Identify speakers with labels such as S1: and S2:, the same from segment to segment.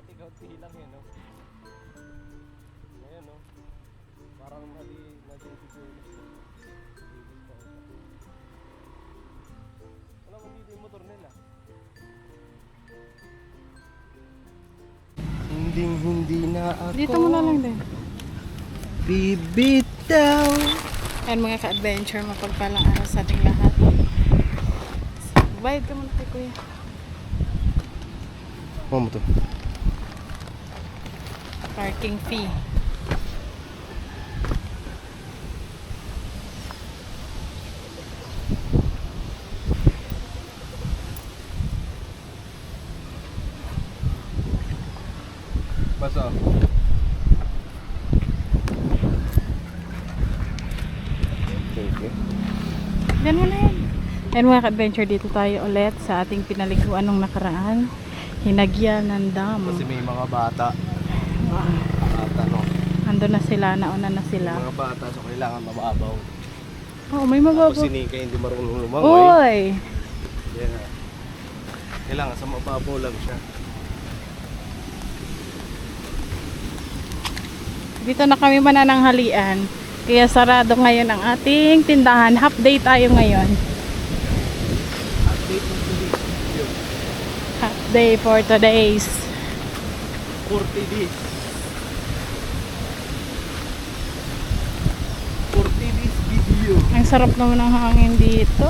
S1: Dati kaunti lang yun, no? Ngayon, no? Parang naging siguro. Wala mo dito yung motor nila. Hindi na ako
S2: Dito mo na lang din.
S1: bibitaw.
S2: Ayan mga ka-adventure, mapagpalang araw sa ating lahat. Bayad ka muna kay kuya.
S1: Mo to.
S2: Parking fee.
S1: Basta. Okay.
S2: Yan mo na yan. Ayan mga ka-adventure, dito tayo ulit sa ating pinaliguan nung nakaraan. Hinagyan ng dam.
S1: Kasi may mga bata. Bata, no?
S2: Ando na sila, nauna na sila.
S1: Mga bata, so kailangan mababaw.
S2: Oo, may
S1: Tapos
S2: mababaw.
S1: si Nika hindi marunong lumangoy.
S2: Uy!
S1: Yeah. Kailangan sa mababaw lang siya.
S2: Dito na kami manananghalian. Kaya sarado ngayon ang ating tindahan. Half day tayo ngayon.
S1: Update mo video.
S2: Half day for today's.
S1: 40 days. 40 days video.
S2: Ang sarap naman ng hangin dito.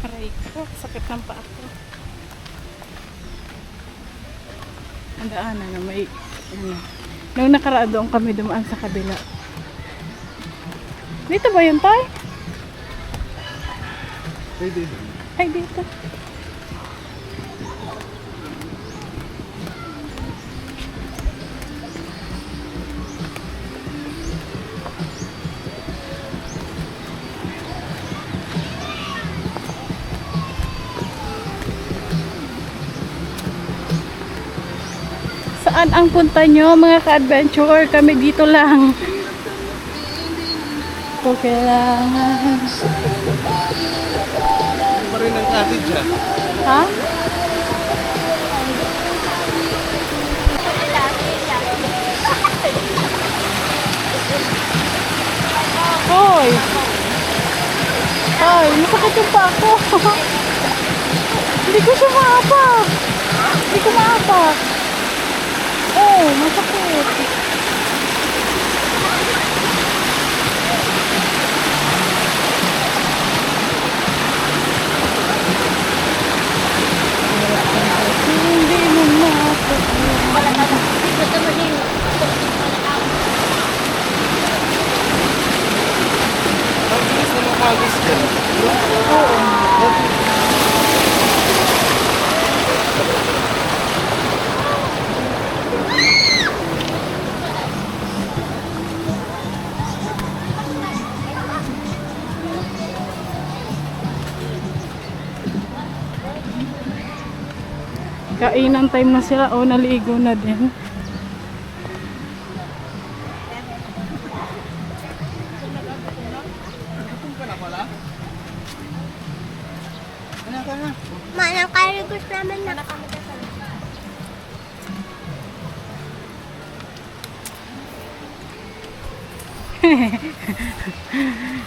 S2: Aray ko, sakit ng paa ko. Ang daanan na may ano. Nung nakaraan doon kami dumaan sa kabila. Dito ba yun tayo?
S1: Pwede.
S2: Ay, dito. Saan ang punta nyo mga ka-adventure? Kami dito lang. Kung kailangan.
S1: Ano pa rin ang cottage ah?
S2: Ha? Hoy! Hoy, masakit yung pa ako. Hindi ko siya maapak. Hindi ko maapak. Oh, masakit. Hindi mo maapak.
S1: Ang bilis na mga kagis dyan.
S2: Kainan time na sila. O, naligo na din.
S3: Manang karigos naman na.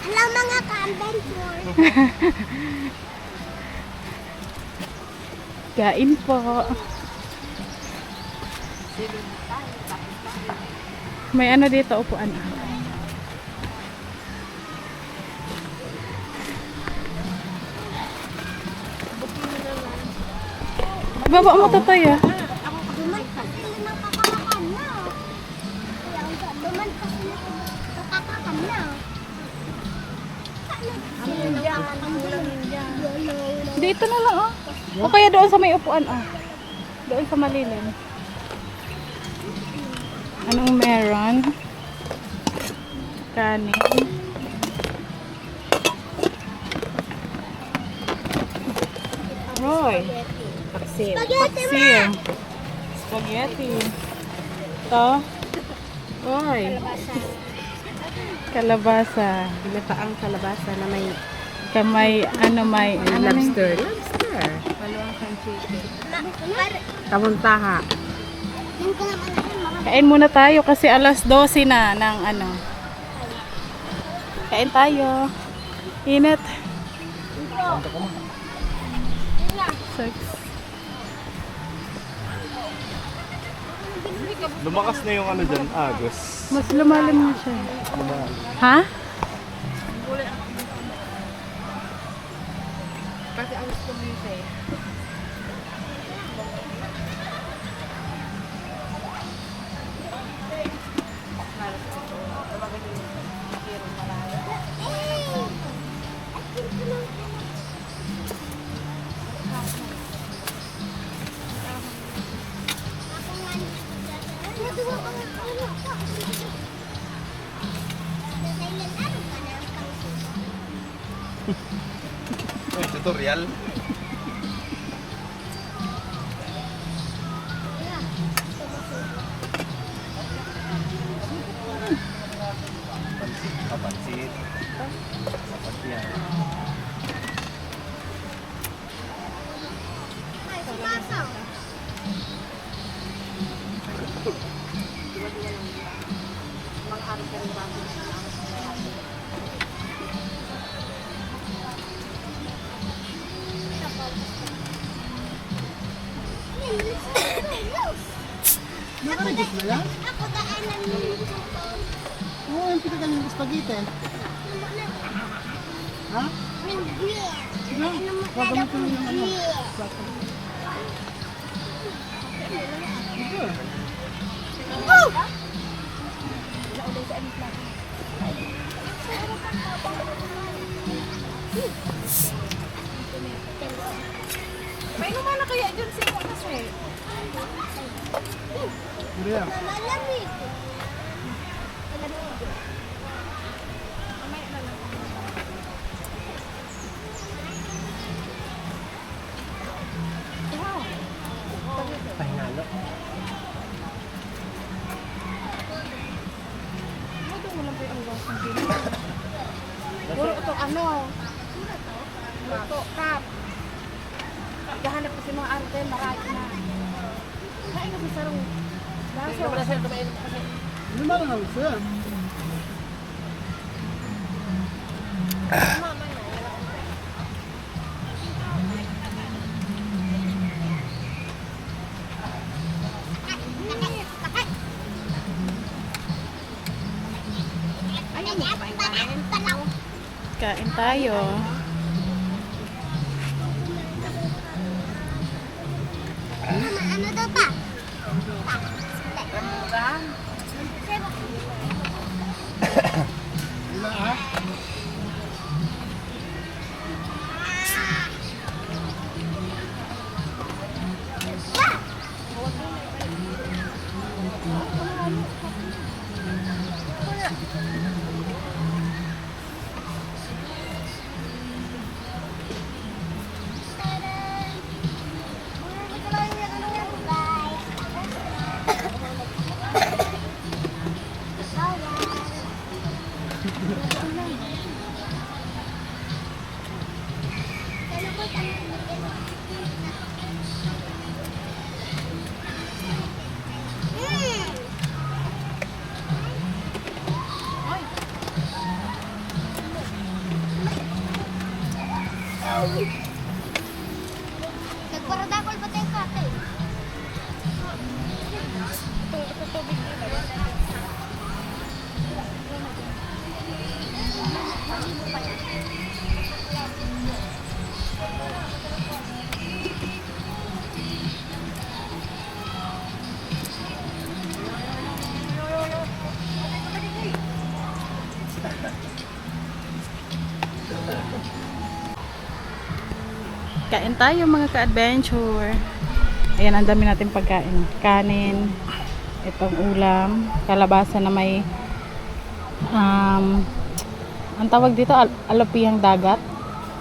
S3: Hello mga ka-adventure.
S2: Kain po. May ano dito, upuan. Baba mo to tayo.
S3: Duman kasi ng kakakakan na. Duman kasi ng kakakakan na.
S2: Dito na lang, oh. O kaya doon sa may upuan, oh. Doon sa malilim. Anong meron? Kanin. Roy.
S3: Spaghetti ma!
S2: Paksiw. Spaghetti. Ito. Roy. Kalabasa.
S4: Pinataang kalabasa na may
S2: Kamay, may
S4: lobster. Lobster.
S2: Maluwang kang chicken.
S4: Kamuntaha.
S3: Yung ko naman na yun, mga
S2: Kain muna tayo kasi alas 12 na ng ano. Kain tayo. Init. Sex.
S1: Lumakas na yung ano dyan, agos.
S2: Mas lumalim na siya. Ha?
S4: Kasi ang gusto mo yun eh.
S1: Uy, tutorial. Papansit. Dapat yan.
S3: Ako daanan mo.
S5: Oo, yung pinagaling ng spaghetti. Ha?
S3: Hindi. Ano mo
S5: Gagamitin mo yung ano.
S4: May lumana kaya dyan siya kasi.
S5: Ano yan?
S3: Malamig.
S5: Pahingalo.
S4: Puro ito ano. Ito, kap. Gahanap kasi mga arte, marami na. Kain kasi sarong. Baso.
S5: Ano ba lang sir?
S4: Ayaw mo kumain kain.
S2: Kain tayo.
S3: Mama, ano daw pa?
S5: Wala ah?
S3: Nagparadakol ba tayong kate?
S2: Kain tayo mga ka-adventure. Ayan, ang dami natin pagkain. Kanin, itong ulam, kalabasa na may ang tawag dito alopiyang dagat,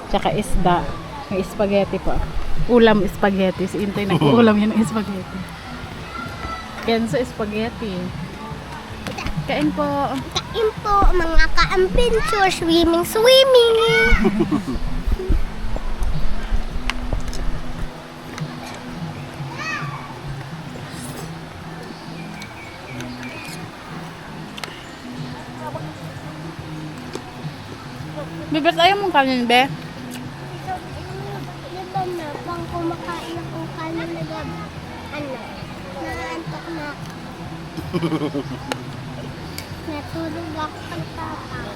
S2: tsaka isda. May spaghetti pa. Ulam spaghetti. Si Intoy nag-ulam yun ng spaghetti. Kenzo spaghetti. Kain po.
S3: Kain po, mga ka-adventure, swimming.
S2: Bibet, ayaw mong kanin, be?
S3: Dito na, pang kumakain akong kanin na gabi. Naantok na ako. Natulog ako pagtapang.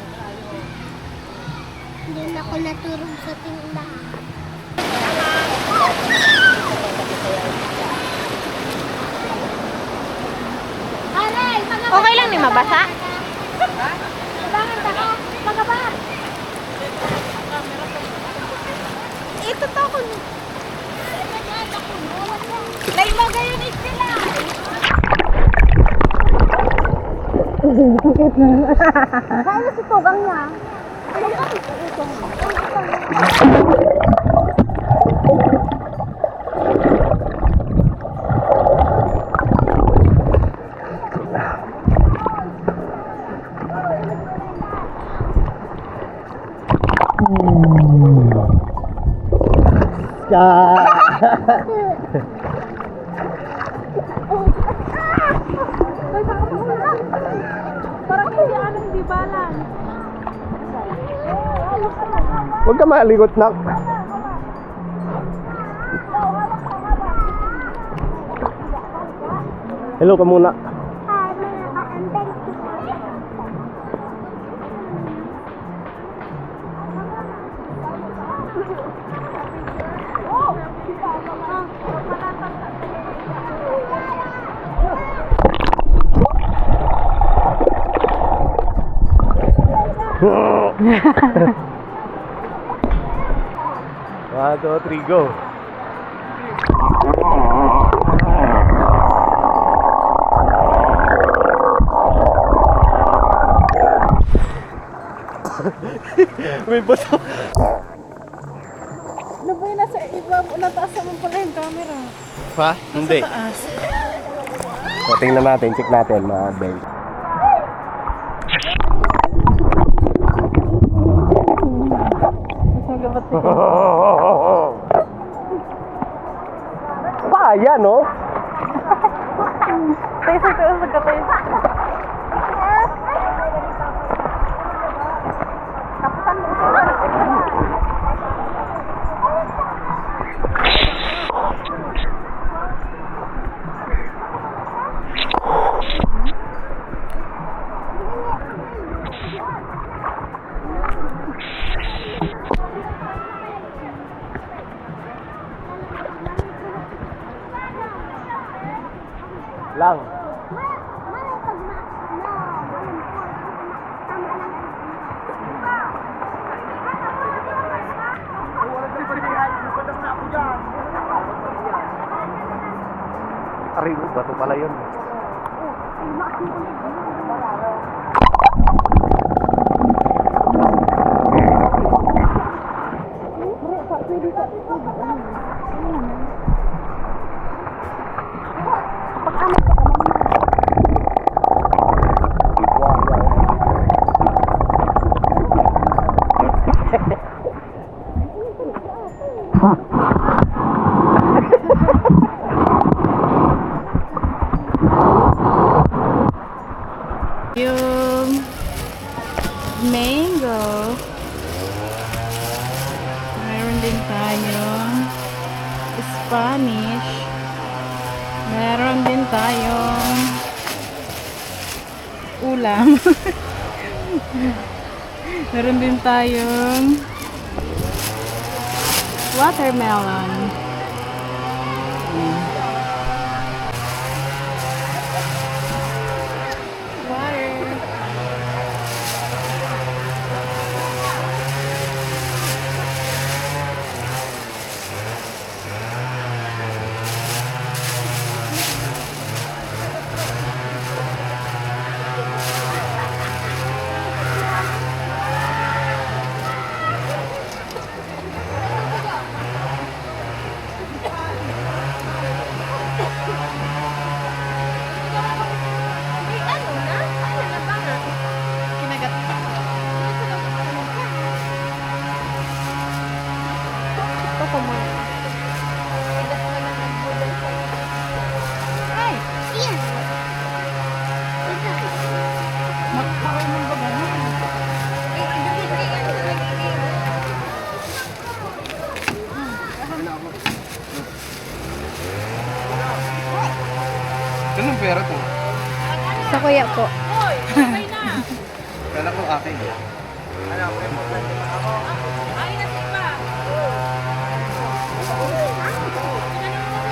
S3: Doon ako natulog sa tindahan.
S2: Okay lang ni mabasa?
S3: Bakit ako? Magaba!
S2: Ito to ko. Naimagayonin sila.
S3: Kaya si Tugang niya.
S2: Parang hindi anong di balan.
S1: Huwag ka maligot, nak. Hello ka muna. One, two, three, go. May bato.
S2: Ano ba yun? Nasa iba, nataas naman pala yung camera.
S1: Pa? Hindi.
S2: Taas.
S1: So, tingnan natin, check natin mga bench.
S2: Nasa gabat ko.
S1: Paya, no?
S2: Tayo sa katay.
S1: Lang. Aray, bato pala yun.
S2: Yung mango. Meron din tayong Spanish. Meron din tayong ulam. Meron din tayong watermelon. Water.
S1: Ganun pera to.
S3: Sa kuya ko.
S4: Hoy, sabay na.
S1: Kala ko akin.
S4: Ay, nasip pa.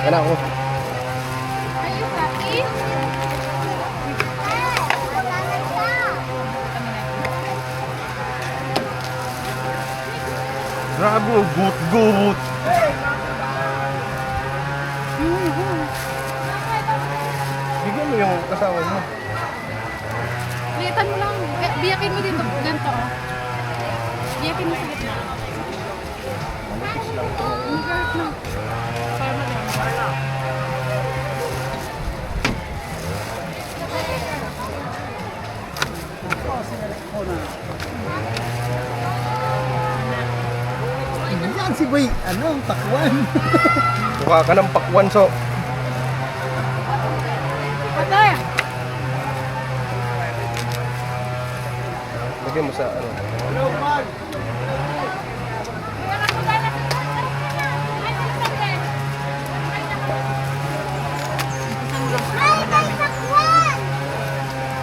S1: Kala ko.
S4: Are you happy?
S1: Grabe yung gut-gut. Bigyan mo yung kasama mo.
S2: Litan mo lang. Biyakin mo dito. Ganito. Oh. Biyakin mo sa gitna. Mag-hurt na. Para mag-hurt.
S5: Yan si Boy, ano, takwan.
S1: Mukha ka ng pakwan, so.
S2: Patay!
S1: Lagyan mo sa ano.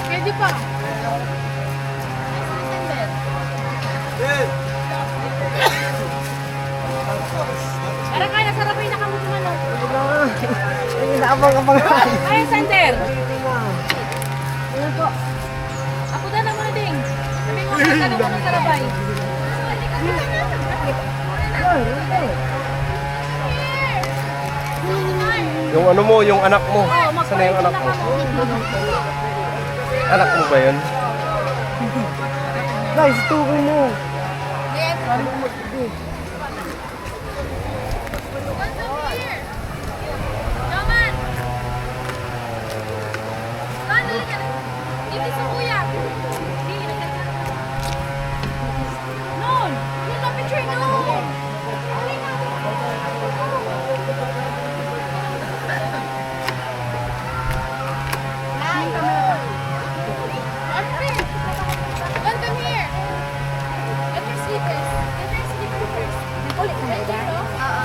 S2: Pwede pa. Tara kaya, sarapay na kamo sa manok.
S5: Inaabang-abang.
S2: Kaya, Sander. Ako na naman ding. Sabi mo, kaya ka naman ng sarapay.
S1: Yung ano mo, yung anak mo. Saan na yung anak mo? Anak mo ba yun?
S5: Guys, tukoy mo.
S4: Naman. Dali ka. Dito sa kuya. Noon. Yung na picture noon. Don't come here. Get your slippers. Get your slippers first. Ulit na ba? Oo.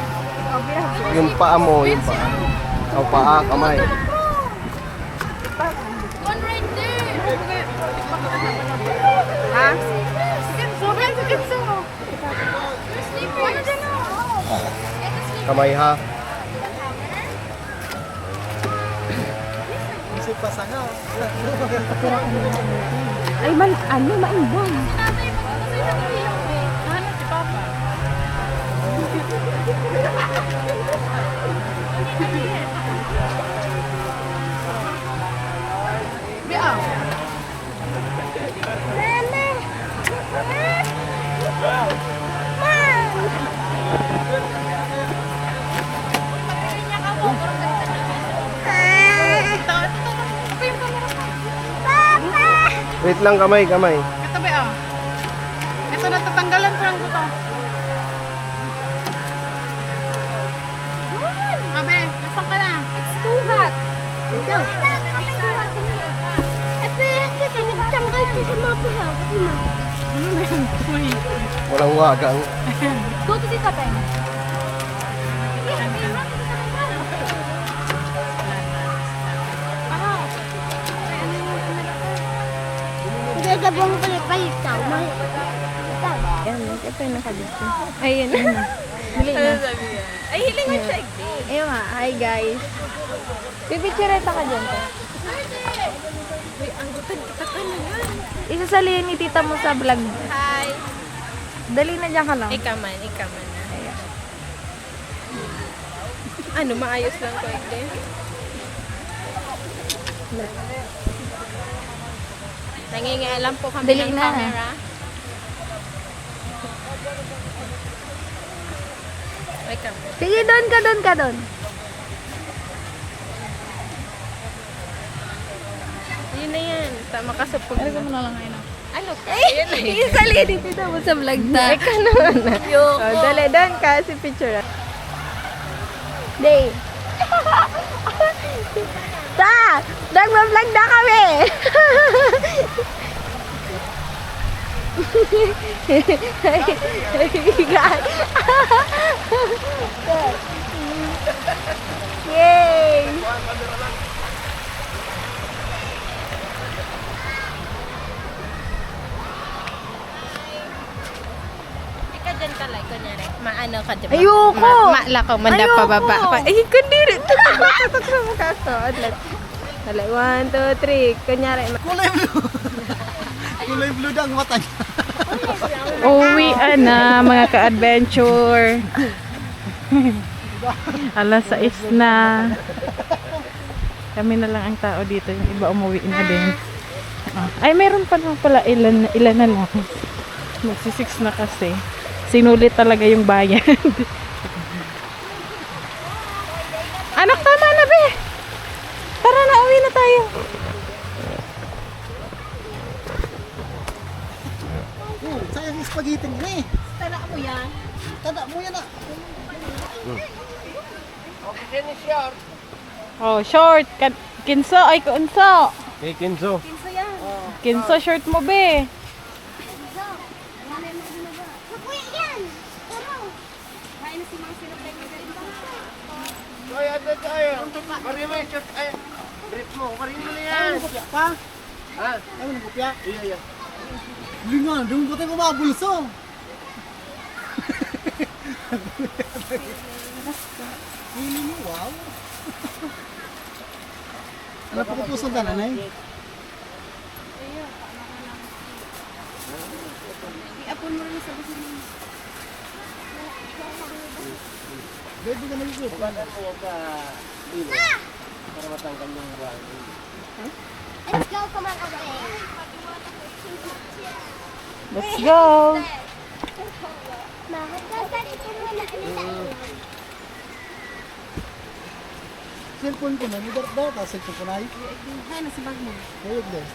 S1: Yung paa mo, yung paa. O paa, kamay.
S4: One right there.
S2: Ha?
S4: Sikitso. Sikitso. Your slippers. Ano dyan o? Get the slippers.
S1: Kamay ha.
S5: Isip pa sa nga.
S2: Ay, ano, maimbang.
S4: Si tatay, magkakasay sa kuya.
S2: Ano si Papa? Bia.
S1: Wait lang, kamay, kamay.
S2: Ito ba Ito natatanggalan ko lang ito. Abe, nasan ka na?
S4: It's too hot.
S3: Ito. Ito yung kasi nagtanggal ko sa mga pihaw.
S2: Ano na yun? Uy.
S1: Walang wagang.
S4: Go to the tatay.
S3: Hindi na buong palit-palit daw.
S6: Yan, ito yung nakadito. Ayun. Dali na.
S4: Ay, hiling mo siya.
S6: Ayun nga, hi guys. Pipictureta ka dyan to.
S4: Uy, ang gutad kita ka na yan.
S6: Isasalihin ni tita mo sa vlog.
S4: Hi.
S6: Dali na dyan ka lang.
S4: Ikaman na. Ano, maayos lang ko, Ekde. Nangingialam po kami
S6: Dali
S4: ng
S6: na.
S4: camera. Ay, camera.
S6: Sige, doon ka doon.
S4: Yun na yan. Makasupog
S2: Ano
S4: na.
S2: mo na lang ngayon?
S4: Ano ka? Yun na yun.
S6: Isasalihin ni tita mo sa vlog ta.
S4: Ikaw naman na.
S6: Oh, dali, doon ka si picture. Day. Ta! Nagpa-vlog na kami! Yay!
S4: talay, kunyari. Maano ka, diba?
S6: Ayoko!
S4: Malakaw, manda
S6: Ayoko!
S4: pababa. Ay, kundiri. Tutok sa mukha ko. Talay, 1, 2, 3. Kunyari,
S5: Kulay blue. Kulay blue daw ang mata niya.
S2: Uwi na mga ka-adventure. Alas 6 na. Kami na lang ang tao dito. Yung iba umuwi na din. Ay, meron pa lang pala. Ilan na lang. Magsi-6 na kasi. Sinulit talaga yung bayan. Anak, tama na be. Tara na, uwi na tayo.
S5: Oh, sayang yung spaghetti niya eh.
S6: Tala mo yan.
S5: Tada mo yan ah.
S2: Oh, short. Kinso, ay kunso.
S1: Kay Kenzo.
S2: Kinso, short mo be.
S3: Kuya yan!
S1: Ay, ada tayo. Mari mo yung shot. Ay, brief mo. Mari mo na yan.
S5: Kopya pa.
S1: Ha?
S5: Ayaw mo ng kopya.
S1: Iya.
S5: Lingan, doon ko tayo mababulso. Wow. Ano pa pupunta na nanay?
S6: Iapon mo rin sa busin mo.
S5: Baby ka nalito.
S1: Bukanan mo ka. Para matanggal yung buwan.
S3: Let's go, come on away.
S2: Let's go.
S3: Makakasali ko muna.
S5: Cellphone ko na, nidar daw, tapos cellphone ko na ay.
S6: Ay, nasa bag mo.
S5: Ayun din.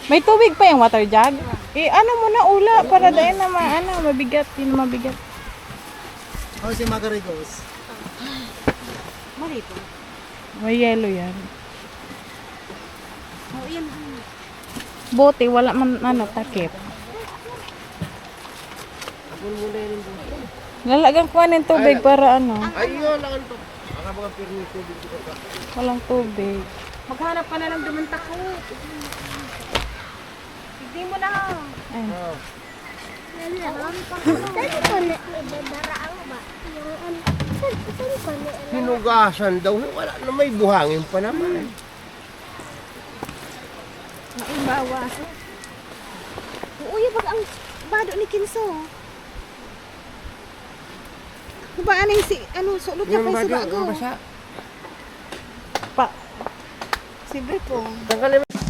S2: May tubig pa yung water jug? Ano mo na ula para dahil na mabigat. Hindi na mabigat.
S5: Ako si Magarigos.
S6: Marito.
S2: May yellow yan.
S6: Oh, yan.
S2: Bote, wala man takip. Lalagang kuha ng tubig para
S1: Ayun, lang ito. Baka mga pirmi tubig ko ka.
S2: walang tubig.
S6: Maghanap ka na lang dumanta ko. Hindi mo na.
S2: Ayun.
S3: Saan ko na ibabaraan ba? Saan ko na
S1: Hinugasan daw. Wala na may buhangin pa naman.
S6: Maibawas. Uy, bag ang bado ni Kinso. Diba ano si sulot niya pa yung sulago.
S1: basa.
S2: Pa,
S6: Si Brito.
S1: Tanggalin mo.